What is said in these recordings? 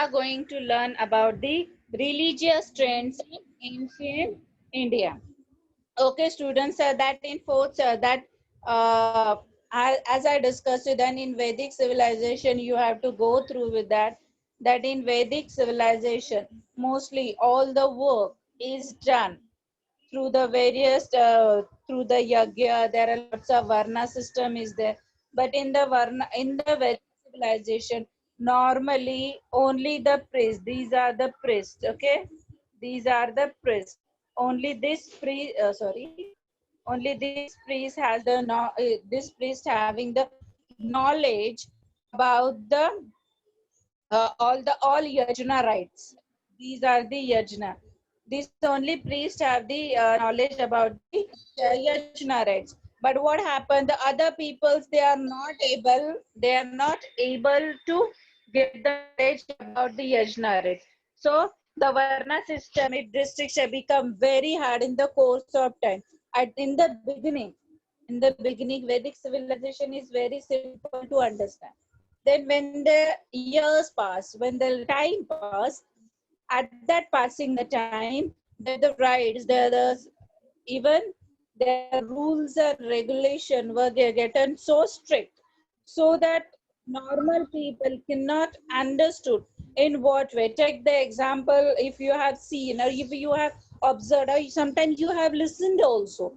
are going to learn about the religious trends in ancient India. Okay, students, that in fourth, uh, as I discussed it, then in Vedic civilization, you have to go through with that. That in Vedic civilization, mostly all the work is done through the various through the yagya. There are lots of varna system is there, but in the Vedic civilization, normally only the priests, these are the priests. Okay, these are the priests. Only this priest, only this priest has the this priest having the knowledge about the all yajna rites. These are the yajna. These only priests have the knowledge about the yajna rites. But what happened, the other peoples, they are not able to get the knowledge about the yajna rites. So the varna system, it restriction become very hard in the course of time. In the beginning, Vedic civilization is very simple to understand. Then when the years pass, when the time pass, at that passing the time, there the rights, there the even their rules and regulation were getting so strict, so that normal people cannot understood in what way. Take the example, if you have seen or if you have observed, or sometimes you have listened also,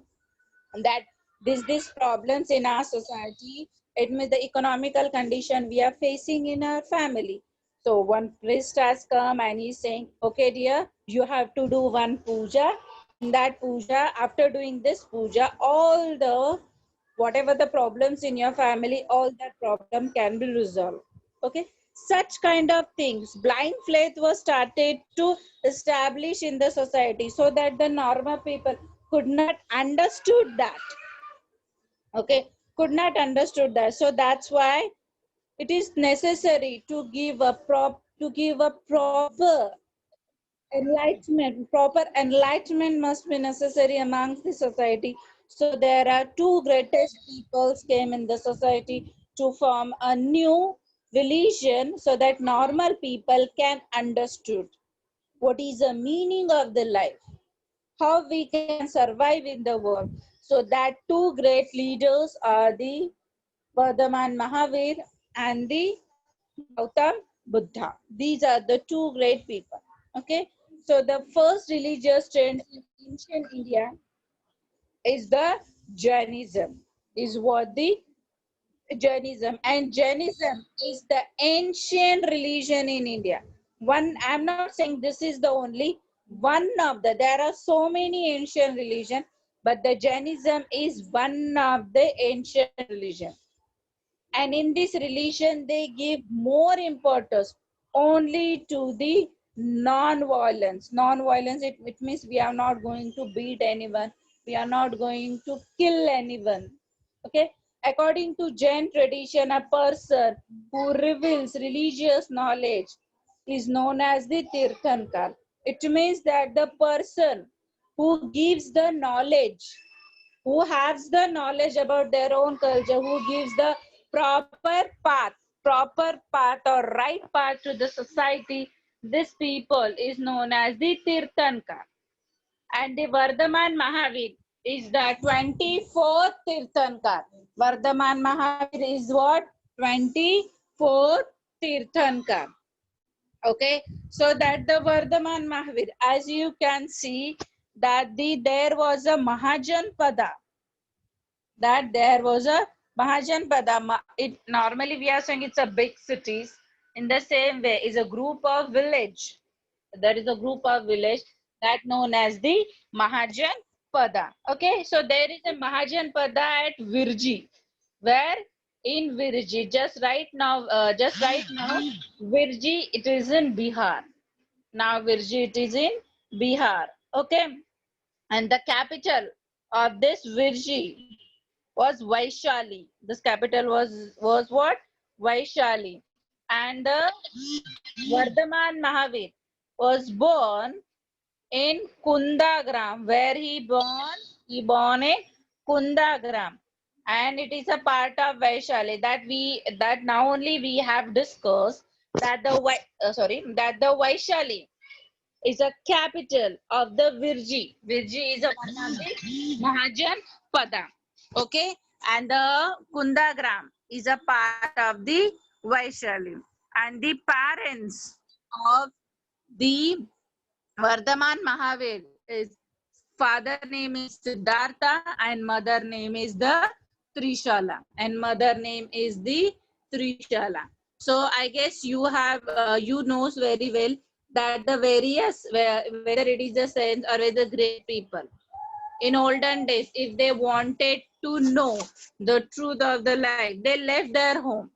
that these problems in our society, it means the economical condition we are facing in our family. So one priest has come and he's saying, okay dear, you have to do one puja. In that puja, after doing this puja, all the whatever the problems in your family, all that problem can be resolved. Okay, such kind of things, blind faith was started to establish in the society, so that the normal people could not understood that. Okay, could not understood that. So that's why it is necessary to give a proper enlightenment. Proper enlightenment must be necessary amongst the society. So there are two greatest peoples came in the society to form a new religion, so that normal people can understood what is the meaning of the life, how we can survive in the world. So that two great leaders are the Vardhaman Mahavir and the Gautam Buddha. These are the two great people. Okay. So the first religious trend in ancient India is the Jainism. Is what the Jainism, and Jainism is the ancient religion in India. One, I'm not saying this is the only one of the. There are so many ancient religion, but the Jainism is one of the ancient religion. And in this religion, they give more importance only to the non-violence. Non-violence, it means we are not going to beat anyone. We are not going to kill anyone. Okay. According to Jain tradition, a person who reveals religious knowledge is known as the Tirthankar. It means that the person who gives the knowledge, who has the knowledge about their own culture, who gives the proper path or right path to the society, this people is known as the Tirthankar. And the Vardhaman Mahavir is the 24th Tirthankar. Vardhaman Mahavir is what? 24th Tirthankar. Okay, so that the Vardhaman Mahavir, as you can see, that there was a Mahajan Pada, that there was a Mahajan Pada. It normally we are saying it's a big cities. In the same way, is a group of village. There is a group of village that known as the Mahajan Pada. Okay, so there is a Mahajan Pada at Virji, where in Virji, just right now, Virji it is in Bihar. Now Virji it is in Bihar. Okay, and the capital of this Virji was Vaishali. This capital was what? Vaishali. And the Vardhaman Mahavir was born in Kundagram. Where he born? He born in Kundagram, and it is a part of Vaishali that now only we have discussed that that the Vaishali is a capital of the Virji. Virji is a one of the Mahajan Pada. Okay, and the Kundagram is a part of the Vaishali. And the parents of the Vardhaman Mahavir is father name is Siddhartha and mother name is the Trishala and mother name is the Trishala. So I guess you have you knows very well that the various whether it is the saints or whether great people in olden days, if they wanted to know the truth of the life, they left their home.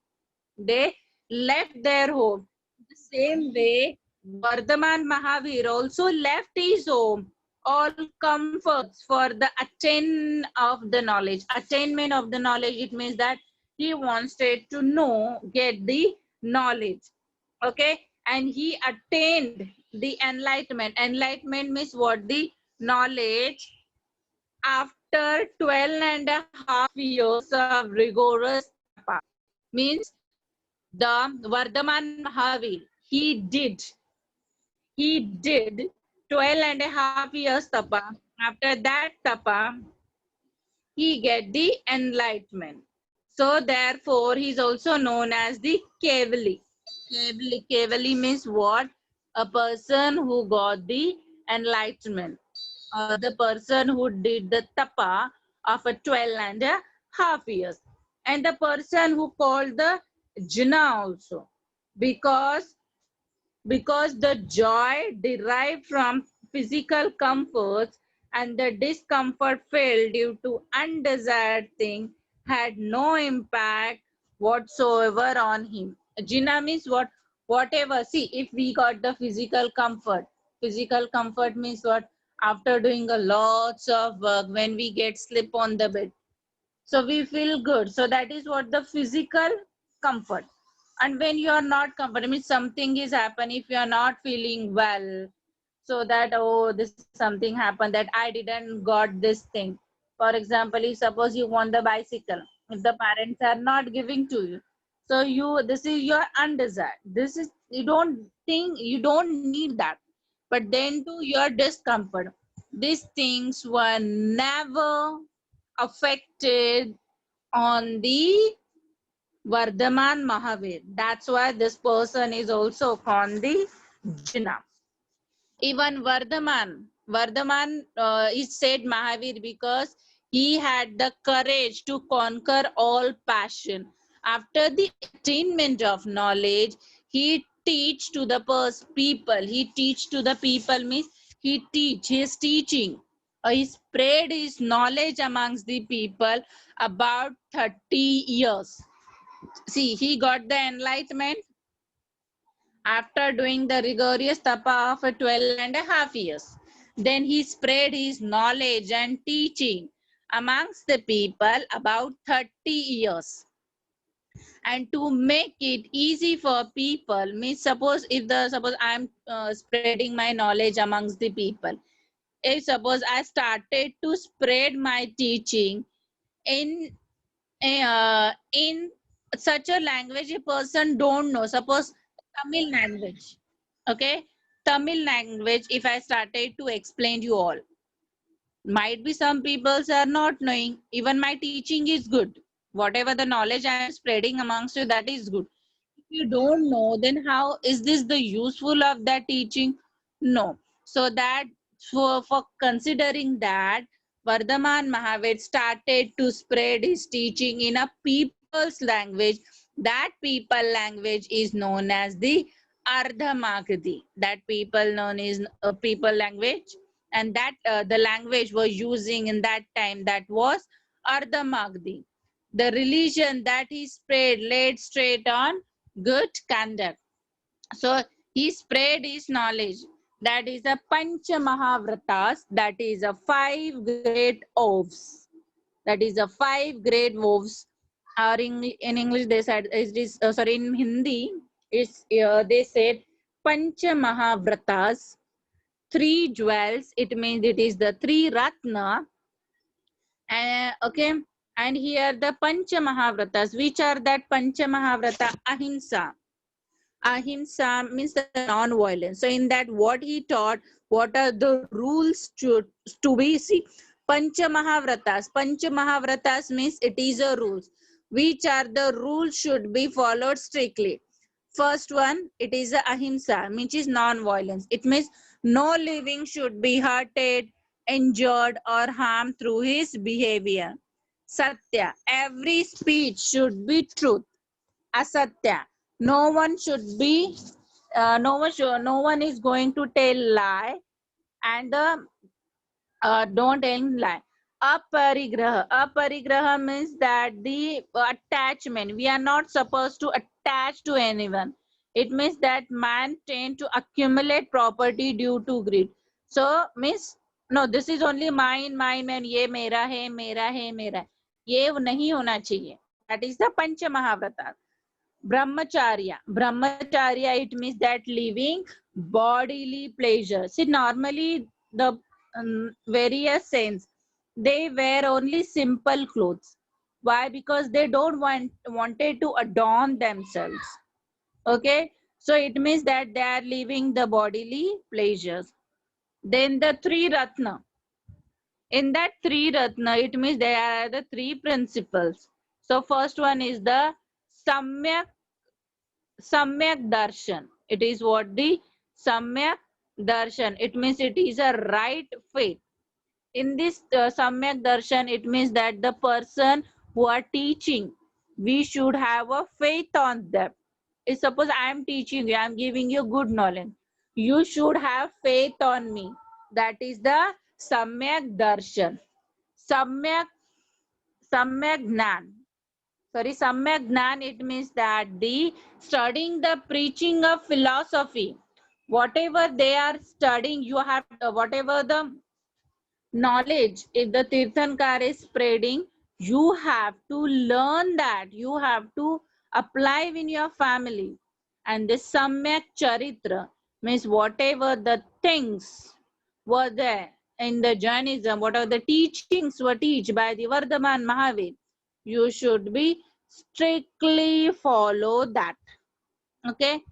They left their home. The same way, Vardhaman Mahavir also left his home, all comforts for the attainment of the knowledge. It means that he wanted to know, get the knowledge. Okay, and he attained the enlightenment. Enlightenment means what? The knowledge after 12 and a half years of rigorous tapa. Means the Vardhaman Mahavir, he did 12 and a half years tapa. After that tapa, he get the enlightenment. So therefore, he is also known as the Kevali. Kevali means what? A person who got the enlightenment, or the person who did the tapa of a 12 and a half years. And the person who called the Jna also, because the joy derived from physical comforts and the discomfort felt due to undesired thing had no impact whatsoever on him. Jina means what? Whatever. See, if we got the physical comfort means what? After doing a lots of work, when we get sleep on the bed, so we feel good. So that is what the physical comfort. And when you are not comfortable, means something is happening, if you are not feeling well, so that, oh, this is something happened that I didn't got this thing. For example, if suppose you want the bicycle, if the parents are not giving to you, so this is your undesired, this is, you don't think, you don't need that, but then to your discomfort, these things were never affected on the Vardhaman Mahavir. That's why this person is also called the Jina. Even Vardhaman is said Mahavir because he had the courage to conquer all passion. After the attainment of knowledge, he teach to the people. He teach to the people means his teaching. He spread his knowledge amongst the people about 30 years. See, he got the enlightenment after doing the rigorous tapa of 12 and a half years. Then he spread his knowledge and teaching amongst the people about 30 years. And to make it easy for people, means suppose I am spreading my knowledge amongst the people. If suppose I started to spread my teaching in such a language a person don't know, suppose Tamil language, okay, Tamil language, if I started to explain you all, might be some people are not knowing, even my teaching is good, whatever the knowledge I am spreading amongst you, that is good. If you don't know, then how is this the useful of that teaching? No. So that for considering that, Vardhaman Mahavir started to spread his teaching in a people's language. That people language is known as the Ardhamagadi. That people known is people language, and that the language was using in that time, that was Ardhamagadi. The religion that he spread laid straight on good conduct. So he spread his knowledge. That is a Pancha Mahavratas. That is a 5 great oaths. That is a 5 great oaths. Or in English they said it is sorry, in Hindi is they said Pancha Mahavratas, 3 jewels. It means it is the 3 ratna. Okay, and here the Pancha Mahavratas. Which are that Pancha Mahavrata? Ahimsa. Ahimsa means the non-violence. So in that, what he taught, what are the rules to be? See, Pancha Mahavratas means it is a rules. Which are the rules should be followed strictly? First one, it is a ahimsa, which is non-violence. It means no living should be hurted, injured, or harmed through his behavior. Satya, every speech should be truth. Asatya, no one should be no one is going to tell lie, and don't tell lie. Aparigraha means that the attachment, we are not supposed to attach to anyone. It means that man tend to accumulate property due to greed. So means, no, this is only mine, mine, ye mera hai, mera hai, mera, ये नहीं होना चाहिए. That is the pancha mahavrata. Brahmacharya, it means that living bodily pleasure. See, normally the various saints, they wear only simple clothes. Why? Because they don't wanted to adorn themselves. Okay, so it means that they are living the bodily pleasures. Then the three ratna. In that three ratna, it means there are the three principles. So first one is the samyak Samyak darshan. It is what the Samyak darshan. It means it is a right faith. In this Samyak darshan, it means that the person who are teaching, we should have a faith on them. If suppose I am teaching you, I am giving you good knowledge, you should have faith on me. That is the Samyak darshan. Samyak Samyak Gnan. Sorry, Samyak Gnan, it means that the studying the preaching of philosophy, whatever they are studying, you have whatever the knowledge, if the Tirthankar is spreading, you have to learn that, you have to apply in your family. And the Samyak Charitra means whatever the things were there in the Jainism, whatever the teachings were taught by the Vardhaman Mahavir, you should be strictly follow that. Okay,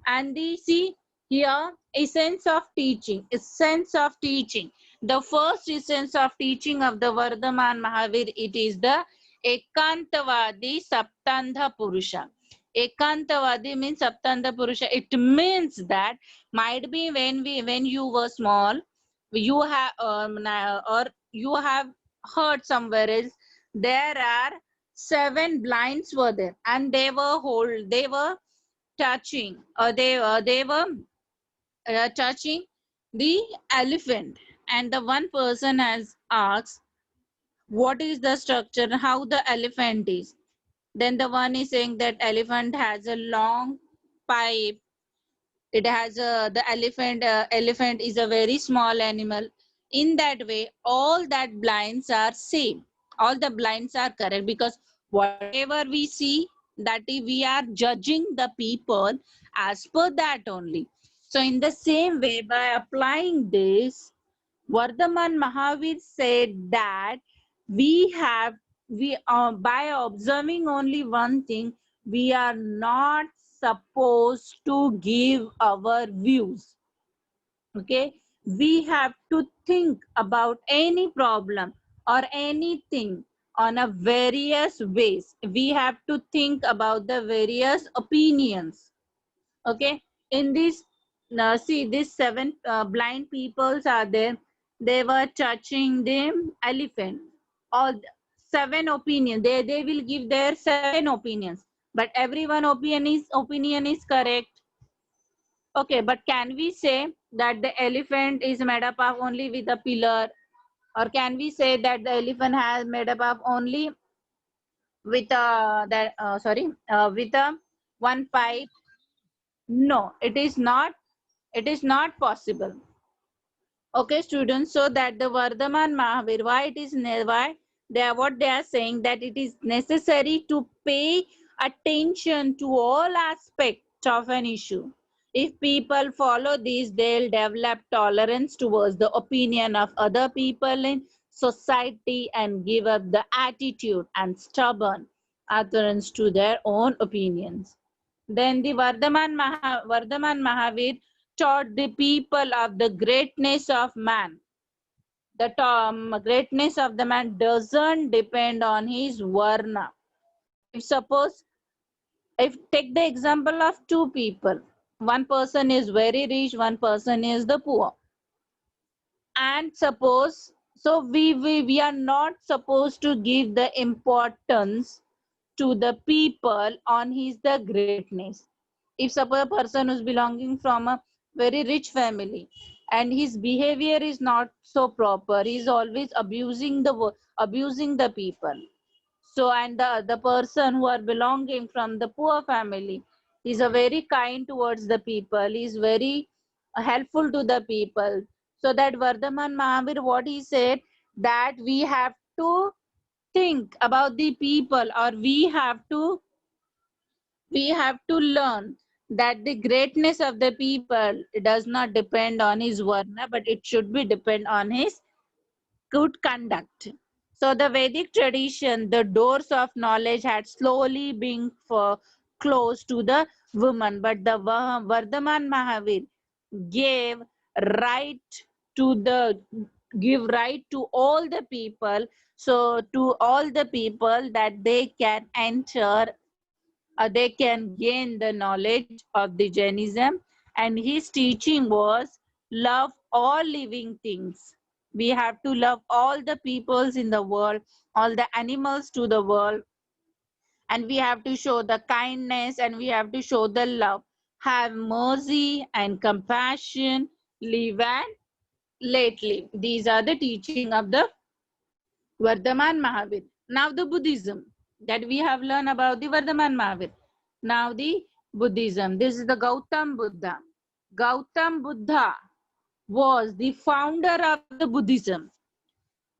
and the see here, essence of teaching, the first essence of teaching of the Vardhaman Mahavir, it is the ekantavadi saptandha purusha. Ekantavadi means saptandha purusha. It means that might be when you were small, you have or you have heard somewhere else, there are seven blinds were there, and they were touching, or they were touching the elephant, and the one person has asked what is the structure, how the elephant is. Then the one is saying that elephant has a long pipe, it has a the elephant is a very small animal. In that way, all that blinds are same, all the blinds are correct, because whatever we see, that we are judging the people as per that only. So in the same way, by applying this, Vardhaman Mahavir said that we have we by observing only one thing, we are not supposed to give our views. Okay, we have to think about any problem or anything on a various ways. We have to think about the various opinions. Okay, in this see, these seven blind peoples are there, they were touching the elephant. All seven opinions, they will give their seven opinions, but everyone opinion is correct. Okay, but can we say that the elephant is made up of only with a pillar, or can we say that the elephant has made up of only with a that with a one pipe? No, it is not possible. Okay, students, so that the Vardhaman Mahavir, why it is why they are what they are saying, that it is necessary to pay attention to all aspects of an issue. If people follow this, they'll develop tolerance towards the opinion of other people in society and give up the attitude and stubborn adherence to their own opinions. Then the Vardhaman Mahavir taught the people of the greatness of man. The greatness of the man doesn't depend on his varna. If suppose, if take the example of two people, one person is very rich, one person is the poor, and suppose, so we are not supposed to give the importance to the people on his the greatness. If suppose a person is belonging from a very rich family and his behavior is not so proper, he is always abusing abusing the people. So, and the person who are belonging from the poor family is a very kind towards the people, is very helpful to the people. So that Vardhaman Mahavir, what he said, that we have to think about the people, or we have to learn that the greatness of the people does not depend on his varna, but it should be depend on his good conduct. So the Vedic tradition, the doors of knowledge had slowly been closed to the woman, but the Vardhaman Mahavir gave right to the give right to all the people. So to all the people that they can enter, they can gain the knowledge of the Jainism, and his teaching was love all living things. We have to love all the peoples in the world, all the animals to the world, and we have to show the kindness and we have to show the love. Have mercy and compassion, live and let live. These are the teaching of the Vardhaman Mahavir. Now the Buddhism that we have learned about the Vardhaman Mahavir. Now the Buddhism. This is the Gautam Buddha. Gautam Buddha was the founder of the Buddhism.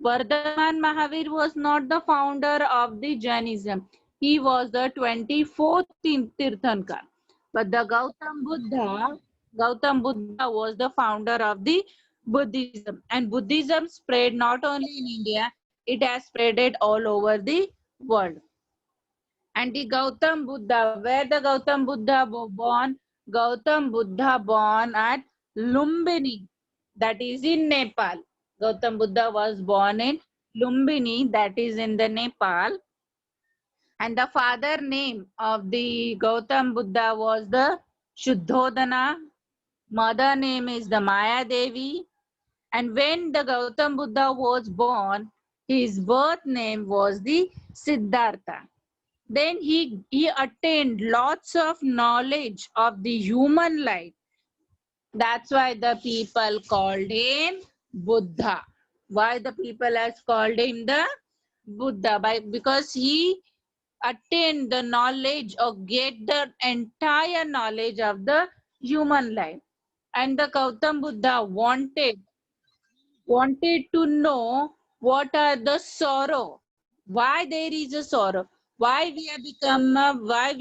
Vardhaman Mahavir was not the founder of the Jainism. He was the 24th Tirthankar. But the Gautam Buddha was the founder of the Buddhism. And Buddhism spread not only in India, it has spreaded all over the world. And the Gautam Buddha, where the Gautam Buddha born? Gautam Buddha born at Lumbini, that is in Nepal. Gautam Buddha was born in Lumbini, that is in the Nepal. And the father name of the Gautam Buddha was the Shuddhodana. Mother name is the Maya Devi. And when the Gautam Buddha was born, his birth name was the Siddhartha. Then he attained lots of knowledge of the human life. That's why the people called him Buddha. Why the people has called him the Buddha? Because he attained the knowledge or get the entire knowledge of the human life. And the Gautam Buddha wanted to know what are the sorrow, why there is a sorrow, why we have become why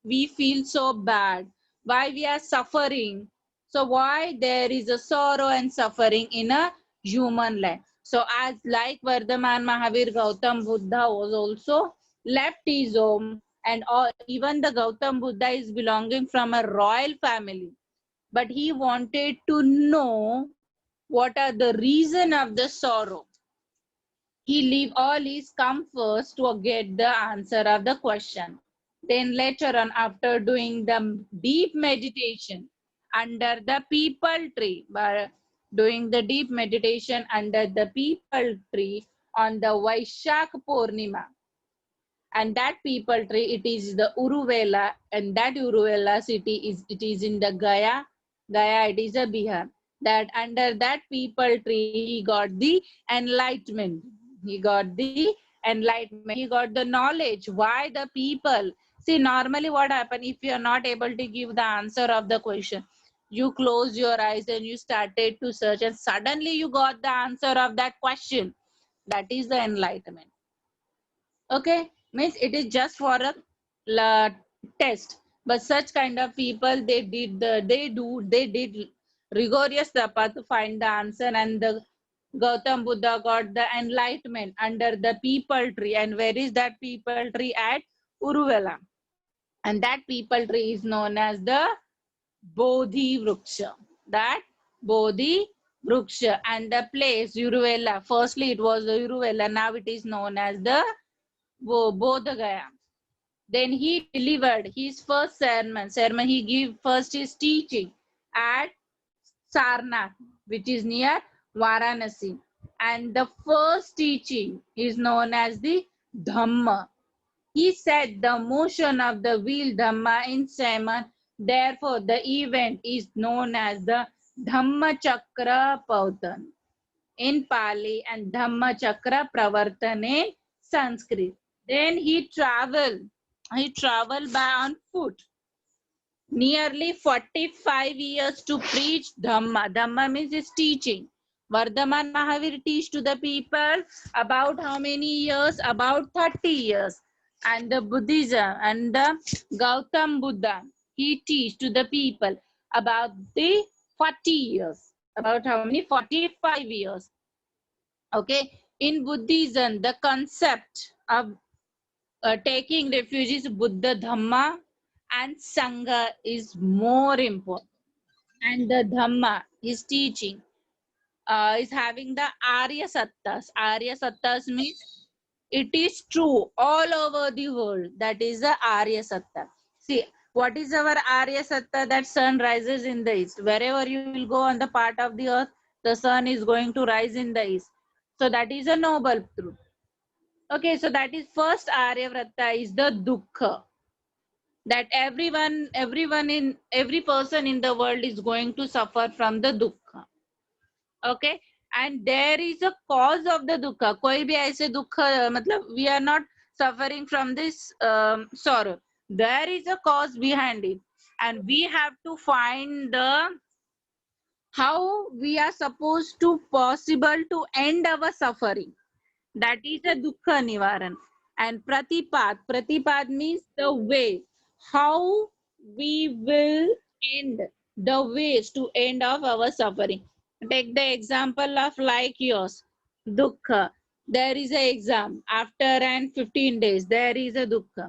we feel so bad, why we are suffering, so why there is a sorrow and suffering in a human life. So as like Vardhaman Mahavir, Gautam Buddha was also left his home, and even the Gautam Buddha is belonging from a royal family, but he wanted to know what are the reason of the sorrow. He leave all his comforts to get the answer of the question. Then later on, after doing the deep meditation under the people tree, by doing the deep meditation under the people tree on the Vaishak Purnima, and that people tree, it is the Uruvela, and that Uruvela city is, it is in the Gaya, it is a Bihar. That under that people tree he got the enlightenment, he got the knowledge why the people. See, normally what happen, if you are not able to give the answer of the question, you close your eyes and you started to search, and suddenly you got the answer of that question. That is the enlightenment. Okay, means it is just for a test, but such kind of people, they did rigorous tapa to find the answer, and the Gautam Buddha got the enlightenment under the people tree. And where is that people tree? At Uruvela. and that people tree is known as the Bodhi Vruksha. That Bodhi Vruksha, and the place Uruvela. Firstly, it was the Uruvela. Now it is known as the Bodh Gaya. Then he delivered his first sermon. He gave first his teaching at Sarnath, which is near Varanasi. And the first teaching is known as the Dhamma. He said the motion of the wheel Dhamma in Simon. Therefore, the event is known as the Dhamma Chakra Pautan in Pali and Dhamma Chakra Pravartan in Sanskrit. Then he traveled. He traveled by on foot nearly 45 years to preach Dhamma. Dhamma means his teaching. Vardhaman Mahavir teach to the people about how many years? About 30 years. And the Buddhism and the Gautam Buddha, he teach to the people about the 40 years. About how many? 45 years. Okay. In Buddhism, the concept of taking refuge is Buddha Dhamma and Sangha is more important. And the Dhamma, his teaching, is having the Arya Sattas. Arya Sattas means it is true all over the world. That is the Arya Satta. See, what is our Arya Satta? That sun rises in the east. Wherever you will go on the part of the earth, the sun is going to rise in the east. So that is a noble truth. Okay, so that is first Arya Vrata is the Dukkha. That every person in the world is going to suffer from the Dukkha. Okay, and there is a cause of the Dukkha. Koi bhi aise Dukkha, matlab we are not suffering from this sorrow. There is a cause behind it, and we have to find the how we are supposed to possible to end our suffering. That is a dukkha nivaran. And pratipad means the way, how we will end, the ways to end of our suffering. Take the example of like yours, dukkha. There is a exam after and 15 days. There is a dukkha.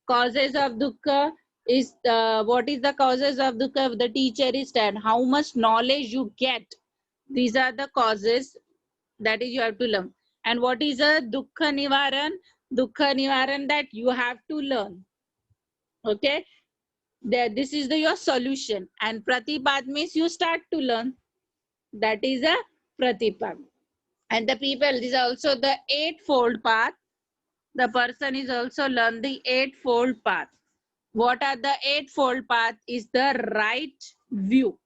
Causes of dukkha is what is the causes of dukkha? The teacher is said how much knowledge you get. These are the causes that is you have to learn. And what is a dukkha nivaran? Dukkha nivaran that you have to learn. Okay, there this is the your solution. And pratipad means you start to learn. That is a pratipad. And the people is also the eightfold path. The person is also learn the eightfold path. What are the eightfold path? Is the right view.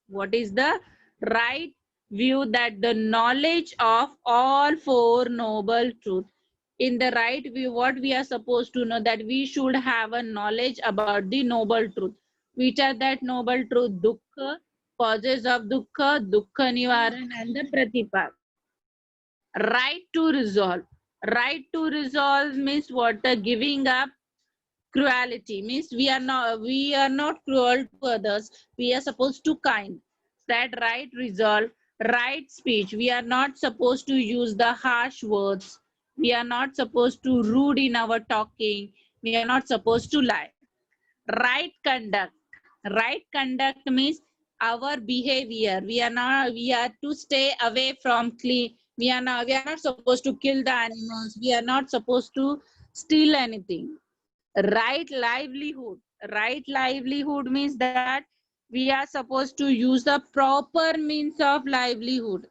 What is the right view? That the knowledge of all four noble truths. In the right view, what we are supposed to know, that we should have a knowledge about the noble truth. Which are that noble truth? Dukkha, causes of dukkha, dukkha nivaran, and the pratipad. Right to resolve. Right to resolve means what? The giving up cruelty means we are not cruel to others, we are supposed to kind. That right resolve. Right speech, we are not supposed to use the harsh words, we are not supposed to rude in our talking, we are not supposed to lie. Right conduct. Right conduct means our behavior, we are to stay away from clean, we are not supposed to kill the animals, we are not supposed to steal anything. Right livelihood. Right livelihood means that we are supposed to use the proper means of livelihood.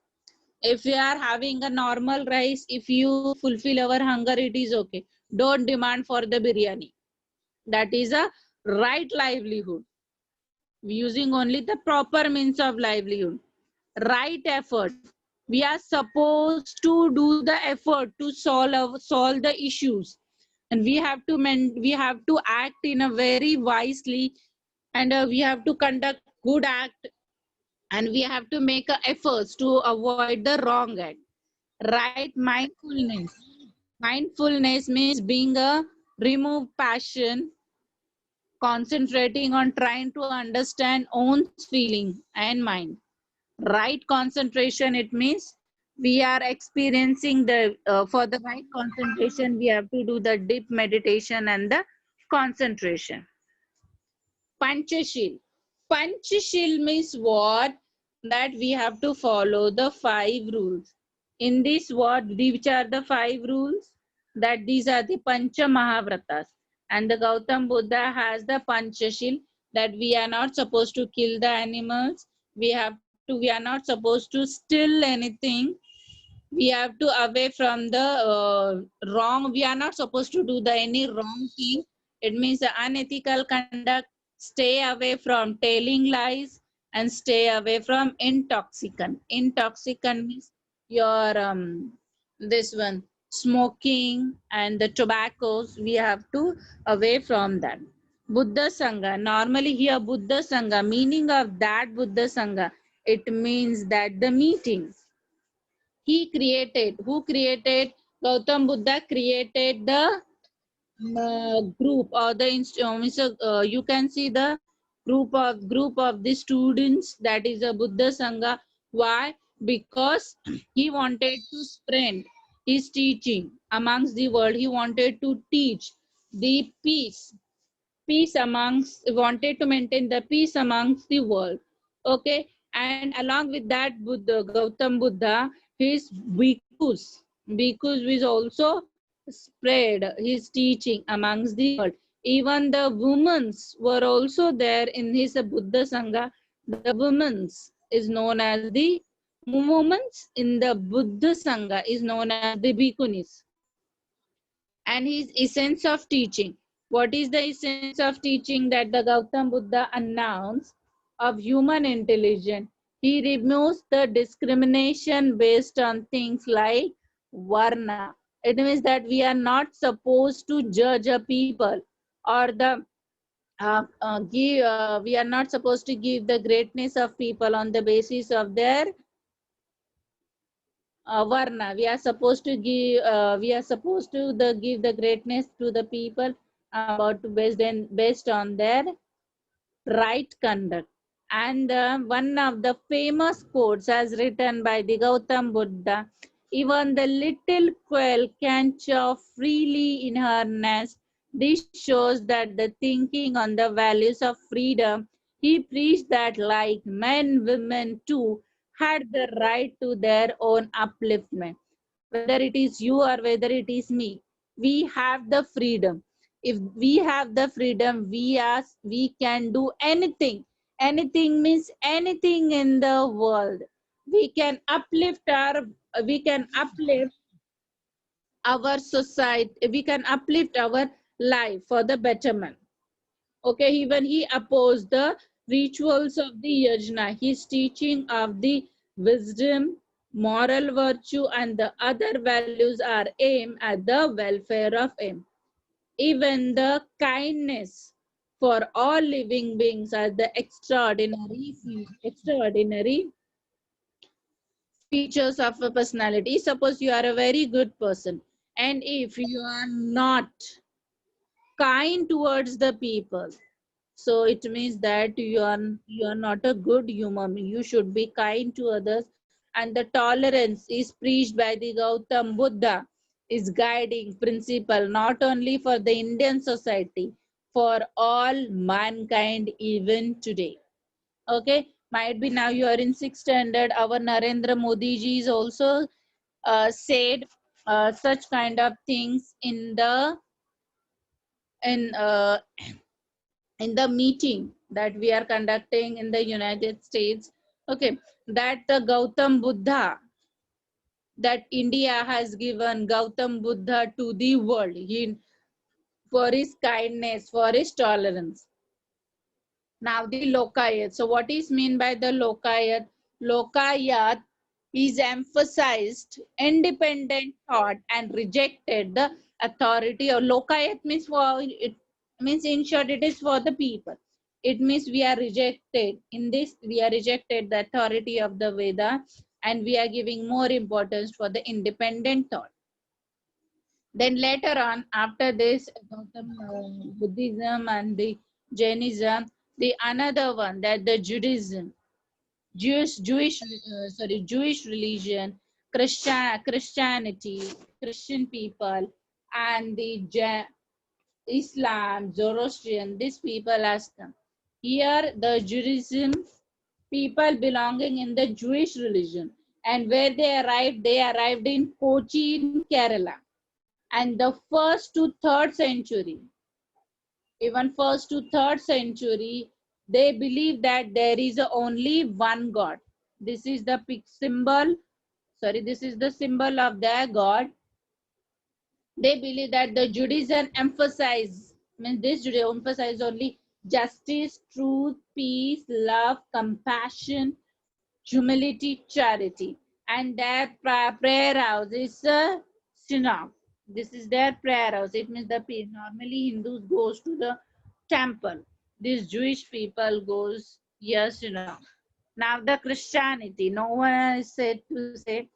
If we are having a normal rice, if you fulfill our hunger, it is okay. Don't demand for the biryani. That is a right livelihood, using only the proper means of livelihood. Right effort, we are supposed to do the effort to solve the issues, and we have to act in a very wisely, and we have to conduct good act, and we have to make efforts to avoid the wrong act. Right mindfulness. Mindfulness means being a remove passion, concentrating on trying to understand own feeling and mind. Right concentration, it means we are experiencing the for the right concentration we have to do the deep meditation and the concentration. Panchashil. Panchashil means what? That we have to follow the 5 rules. In this what? Which are the 5 rules? That these are the Pancha Mahavratas. And the Gautam Buddha has the Panchashil, that we are not supposed to kill the animals. We are not supposed to steal anything. We have to away from the wrong. We are not supposed to do the any wrong thing. It means the unethical conduct. Stay away from telling lies, and stay away from intoxicant means your this one, smoking and the tobaccos. We have to away from that. Buddha Sangha. Normally here Buddha Sangha, meaning of that Buddha Sangha, it means that the meeting he created. Who created? Gautam Buddha created the group, or the you can see the group of the students, that is a Buddha Sangha. Why? Because he wanted to spread his teaching amongst the world. He wanted to teach the peace amongst, wanted to maintain the peace amongst the world. Okay, and along with that Buddha, Gautam Buddha, his bhikkhus will also spread his teaching amongst the world. Even the women's were also there in his Buddha Sangha. The women's is known as the women's in the Buddha Sangha is known as the bhikkhunis. And his essence of teaching. What is the essence of teaching that the Gautam Buddha announced of human intelligence? He removes the discrimination based on things like Varna. It means that we are not supposed to judge a people, or the we are not supposed to give the greatness of people on the basis of their Varna. We are supposed to give the greatness to the people about based on their right conduct. And one of the famous quotes as written by the Gautam Buddha: even the little quail can chaw freely in her nest. This shows that the thinking on the values of freedom. He preached that like men, women too had the right to their own upliftment. Whether it is you or whether it is me, we have the freedom. If we have the freedom, we can do anything. Anything means anything in the world. We can we can uplift our society, we can uplift our life for the betterment. Okay, even he opposed the rituals of the yajna. His teaching of the wisdom, moral virtue, and the other values are aimed at the welfare of him. Even the kindness for all living beings are the extraordinary features of a personality. Suppose you are a very good person, and if you are not kind towards the people, so it means that you are not a good human being. You should be kind to others. And the tolerance is preached by the Gautam Buddha, is guiding principle not only for the Indian society, for all mankind even today. Okay, might be now you are in 6th standard. Our Narendra Modi ji is also said such kind of things in uh, in the meeting that we are conducting in the United States. Okay, that the Gautam Buddha, that India has given Gautam Buddha to the world for his kindness, for his tolerance. Now the Lokayat. So what is mean by the Lokayat? Lokayat is emphasized independent thought and rejected the authority. Or Lokayat means for it means in short it is for the people. It means we are rejected in this. We are rejected the authority of the Veda, and we are giving more importance for the independent thought. Then later on, after this, Buddhism and the Jainism, the another one that the Judaism, Jewish religion, Christianity, Christian people, and the Islam, Zoroastrian, these people has come. Here, the Judaism people belonging in the Jewish religion. And where they arrived in Kochi in Kerala. And the first to third century, even first to third century, they believe that there is only one God. This is the symbol, this is the symbol of their God. They believe that the Judaism means this Judaism emphasize only justice, truth, peace, love, compassion, humility, charity. And their prayer house is a synagogue. This is their prayer house. It means the normally Hindus goes to the temple. These Jewish people goes here synagogue. Now the Christianity, no one is said to say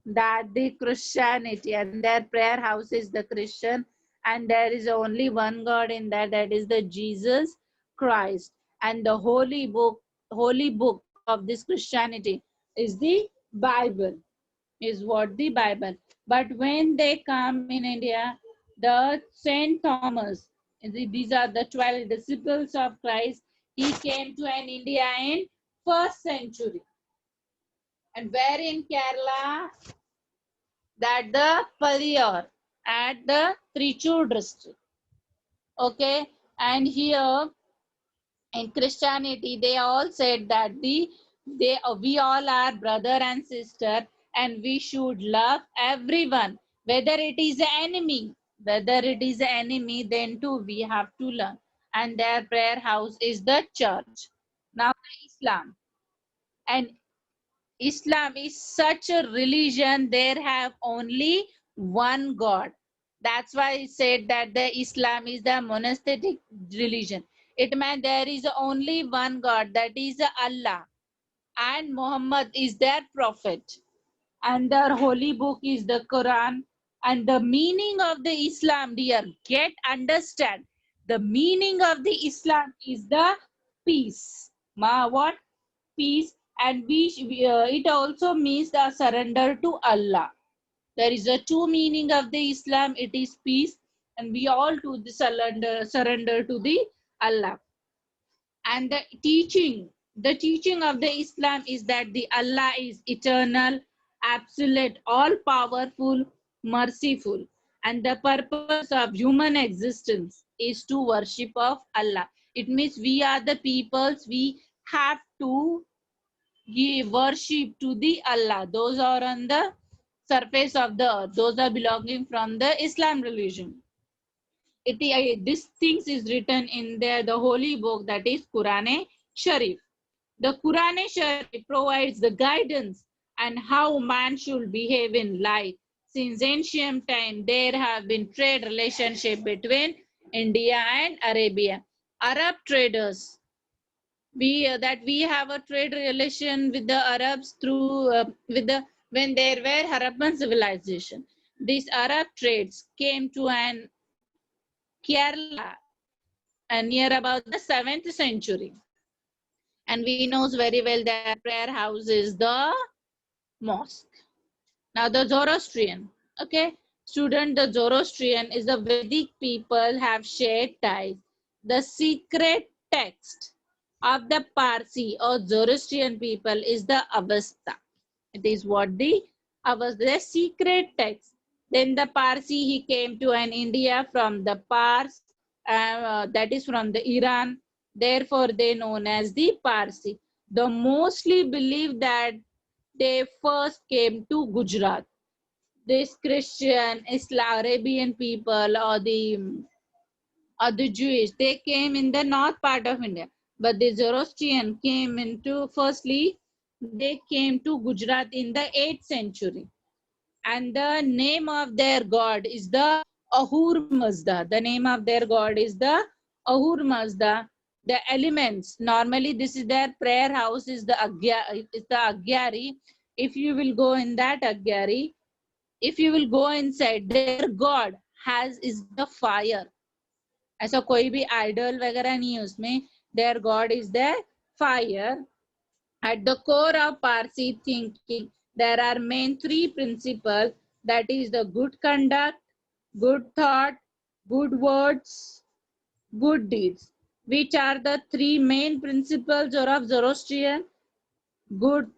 that the Christianity and their prayer house is the Christian, and there is only one God in that, that is the Jesus Christ. And the holy book of this Christianity is the Bible, is what the Bible. But when they come in India, the Saint Thomas, these are the 12 disciples of Christ. He came to an India in first century, and where in Kerala, that the Paliyur at the Trichur district. Okay, and here in Christianity, they all said that we all are brother and sister, and we should love everyone, whether it is an enemy, then too we have to learn. And their prayer house is the church. Now Islam, and Islam is such a religion, there have only one God. That's why it said that the Islam is the monastic religion. It means there is only one God, that is Allah, and Muhammad is their prophet. And their holy book is the Quran. And the meaning of the Islam, dear, understand. The meaning of the Islam is the peace. What? Peace. And it also means the surrender to Allah. There is a two meaning of the Islam. It is peace, and we all do the surrender to the Allah. And the teaching of the Islam is that the Allah is eternal, absolute, all powerful, merciful, and the purpose of human existence is to worship of Allah. It means we are the peoples, we have to give worship to the Allah. Those are on the surface of the earth, those are belonging from the Islam religion. This things is written in the holy book, that is Quran Sharif. The Quran Sharif provides the guidance and how man should behave in life. Since ancient time, there have been trade relationship between India and Arabia. Arab traders, we have a trade relation with the Arabs through with the when there were Harappan civilization. These Arab trades came to an Kerala near about the 7th century. And we knows very well that prayer house is the mosque. Now the Zoroastrian, okay, student, the Zoroastrian is the Vedic people have shared ties. The secret text of the Parsi or Zoroastrian people is the Avesta. It is what the secret text. Then the Parsi, he came to an India from the Pars, that is from the Iran. Therefore, they known as the Parsi. The mostly believe that they first came to Gujarat. This Christian, Islam, Arabian people, or the Jewish, they came in the north part of India. But the Zoroastrian came into, firstly, they came to Gujarat in the 8th century. And the name of their god is the Ahur Mazda. The name of their god is the Ahur Mazda. The elements, normally this is their prayer house, is the Agyari. If you will go in that Agyari, if you will go inside, their god is the fire. ऐसा कोई भी idol वगैरह नहीं है उसमें. Their god is the fire. At the core of Parsi thinking, there are main three principles, that is the good conduct, good thought, good words, good deeds. Which are the three main principles of Zoroastrian? Good